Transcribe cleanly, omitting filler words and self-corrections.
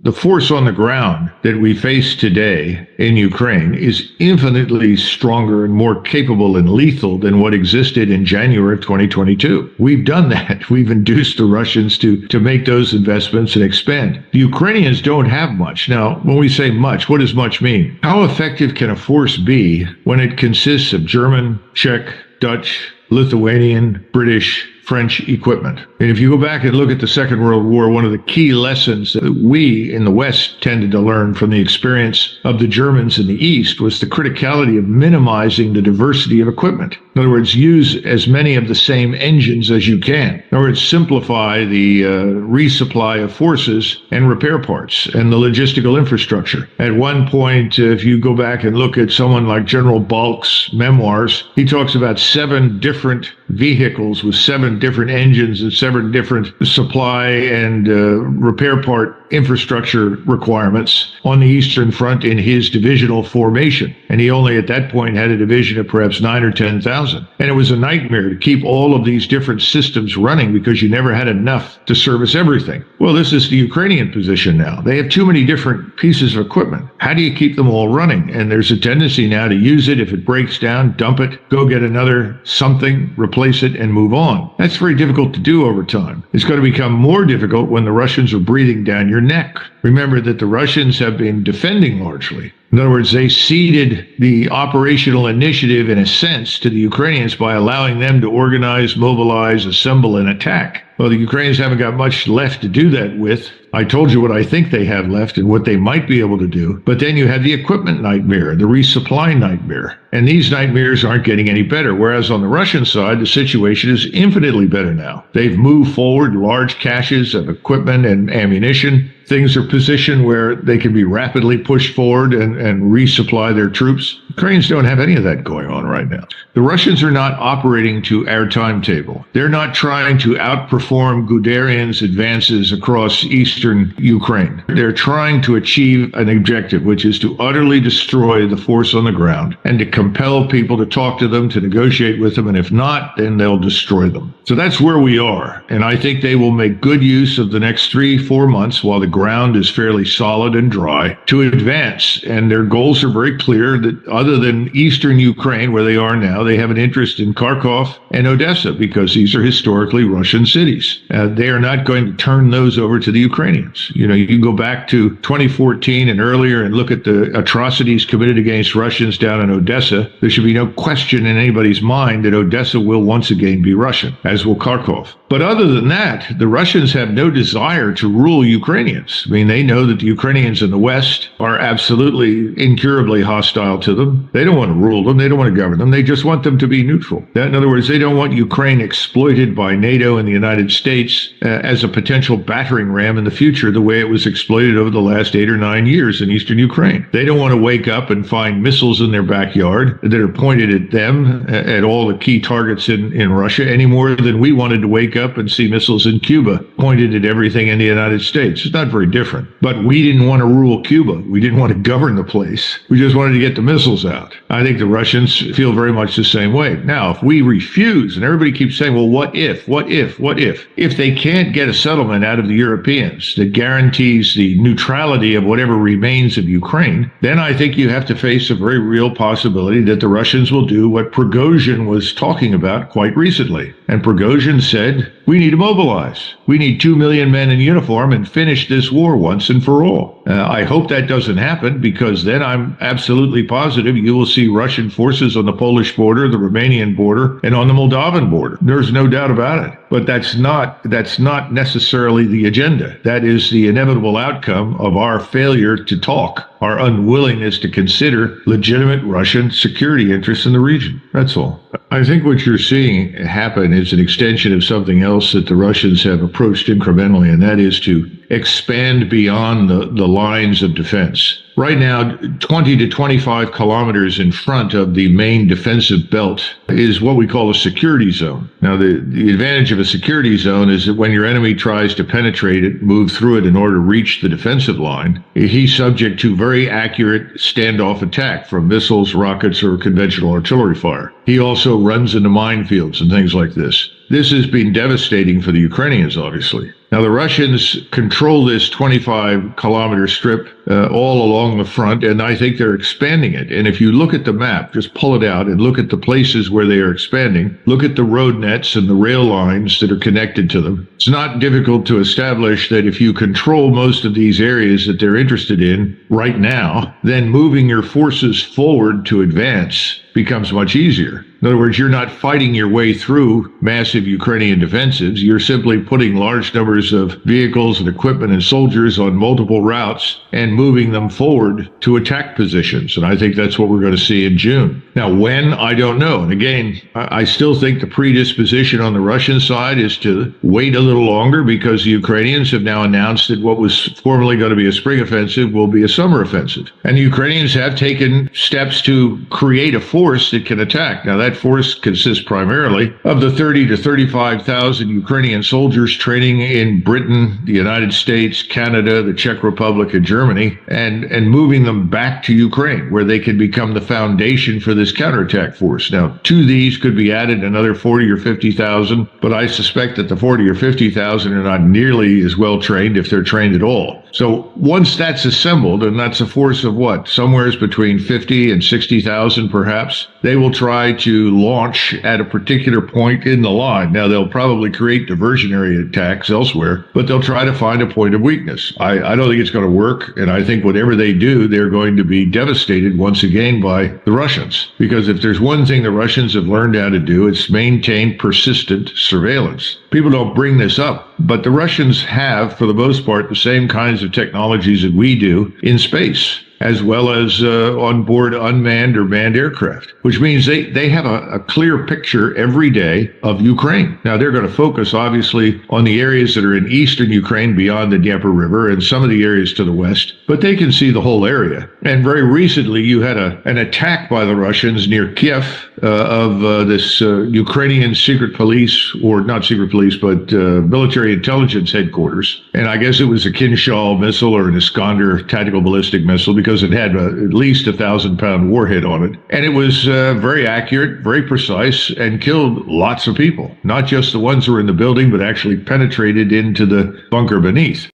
The force on the ground that we face today in Ukraine is infinitely stronger and more capable and lethal than what existed in January of 2022. We've done that. We've induced the Russians to make those investments and expand. The Ukrainians don't have much. Now, when we say much, what does much mean? How effective can a force be when it consists of German, Czech, Dutch, Lithuanian, British, French equipment? And if you go back and look at the Second World War, one of the key lessons that we in the West tended to learn from the experience of the Germans in the East was the criticality of minimizing the diversity of equipment. In other words, use as many of the same engines as you can. In other words, simplify the resupply of forces and repair parts and the logistical infrastructure. At one point, if you go back and look at someone like General Balk's memoirs, he talks about 7 different vehicles with 7 different engines and 7 different supply and repair part infrastructure requirements on the Eastern Front in his divisional formation. And he only at that point had a division of perhaps 9 or 10,000. And it was a nightmare to keep all of these different systems running because you never had enough to service everything. Well, this is the Ukrainian position now. They have too many different pieces of equipment. How do you keep them all running? And there's a tendency now to use it. If it breaks down, dump it, go get another something, replace it, and move on. That's very difficult to do over time. It's going to become more difficult when the Russians are breathing down your neck. Remember that the Russians have been defending largely. In other words, they ceded the operational initiative in a sense to the Ukrainians by allowing them to organize, mobilize, assemble, and attack. Well, the Ukrainians haven't got much left to do that with. I told you what I think they have left and what they might be able to do. But then you have the equipment nightmare, the resupply nightmare. And these nightmares aren't getting any better. Whereas on the Russian side, the situation is infinitely better now. They've moved forward large caches of equipment and ammunition. Things are positioned where they can be rapidly pushed forward and resupply their troops. Ukrainians don't have any of that going on right now. The Russians are not operating to our timetable. They're not trying to outperform Guderian's advances across eastern Ukraine. They're trying to achieve an objective, which is to utterly destroy the force on the ground and to compel people to talk to them, to negotiate with them, and if not, then they'll destroy them. So that's where we are. And I think they will make good use of the next 3-4 months while the ground is fairly solid and dry to advance. And their goals are very clear that other than eastern Ukraine, where they are now, they have an interest in Kharkov and Odessa because these are historically Russian cities. They are not going to turn those over to the Ukrainians. You know, you can go back to 2014 and earlier and look at the atrocities committed against Russians down in Odessa. There should be no question in anybody's mind that Odessa will once again be Russian, as will Kharkov. But other than that, the Russians have no desire to rule Ukrainians. I mean, they know that the Ukrainians in the West are absolutely incurably hostile to them. They don't want to rule them. They don't want to govern them. They just want them to be neutral. In other words, they don't want Ukraine exploited by NATO and the United States as a potential battering ram in the future, the way it was exploited over the last 8 or 9 years in eastern Ukraine. They don't want to wake up and find missiles in their backyard that are pointed at them, at all the key targets in Russia, any more than we wanted to wake up and see missiles in Cuba pointed at everything in the United States. It's not very different. But we didn't want to rule Cuba. We didn't want to govern the place. We just wanted to get the missiles out. I think the Russians feel very much the same way. Now, if we refuse, and everybody keeps saying, well, what if? If they can't get a settlement out of the Europeans that guarantees the neutrality of whatever remains of Ukraine, then I think you have to face a very real possibility that the Russians will do what Prigozhin was talking about quite recently. And Prigozhin said, we need to mobilize. We need 2 million men in uniform and finish this war once and for all. I hope that doesn't happen, because then I'm absolutely positive you will see Russian forces on the Polish border, the Romanian border, and on the Moldovan border. There's no doubt about it. But that's not necessarily the agenda. That is the inevitable outcome of our failure to talk, our unwillingness to consider legitimate Russian security interests in the region. That's all. I think what you're seeing happen is an extension of something else that the Russians have approached incrementally, and that is to expand beyond the lines of defense. Right now, 20 to 25 kilometers in front of the main defensive belt is what we call a security zone. Now, the advantage of a security zone is that when your enemy tries to penetrate it, move through it in order to reach the defensive line, he's subject to very accurate standoff attack from missiles, rockets, or conventional artillery fire. He also runs into minefields and things like this. This has been devastating for the Ukrainians, obviously. Now, the Russians control this 25-kilometer strip all along the front, and I think they're expanding it. And if you look at the map, just pull it out and look at the places where they are expanding, look at the road nets and the rail lines that are connected to them. It's not difficult to establish that if you control most of these areas that they're interested in right now, then moving your forces forward to advance becomes much easier. In other words, you're not fighting your way through massive Ukrainian defensives. You're simply putting large numbers of vehicles and equipment and soldiers on multiple routes and moving them forward to attack positions. And I think that's what we're going to see in June. Now, when? I don't know. And again, I still think the predisposition on the Russian side is to wait a little longer, because the Ukrainians have now announced that what was formerly going to be a spring offensive will be a summer offensive. And the Ukrainians have taken steps to create a force that can attack. Now, that force consists primarily of the 30 to 35,000 Ukrainian soldiers training in Britain, the United States, Canada, the Czech Republic, and Germany, and moving them back to Ukraine, where they can become the foundation for this counterattack force. Now, to these could be added another 40 or 50,000, but I suspect that the 40 or 50,000 are not nearly as well trained, if they're trained at all. So once that's assembled, and that's a force of what? Somewhere between 50 and 60,000 perhaps, they will try to launch at a particular point in the line. Now, they'll probably create diversionary attacks elsewhere, but they'll try to find a point of weakness. I don't think it's going to work, and I think whatever they do, they're going to be devastated once again by the Russians. Because if there's one thing the Russians have learned how to do, it's maintain persistent surveillance. People don't bring this up, but the Russians have, for the most part, the same kinds of technologies that we do in space, as well as on board unmanned or manned aircraft, which means they have a clear picture every day of Ukraine. Now, they're going to focus, obviously, on the areas that are in eastern Ukraine beyond the Dnieper River and some of the areas to the west, but they can see the whole area. And very recently, you had an attack by the Russians near Kiev of this Ukrainian secret police, or not secret police, but military intelligence headquarters. And I guess it was a Kinshal missile or an Iskander tactical ballistic missile, because it had at least 1,000-pound warhead on it. And it was very accurate, very precise, and killed lots of people. Not just the ones who were in the building, but actually penetrated into the bunker beneath.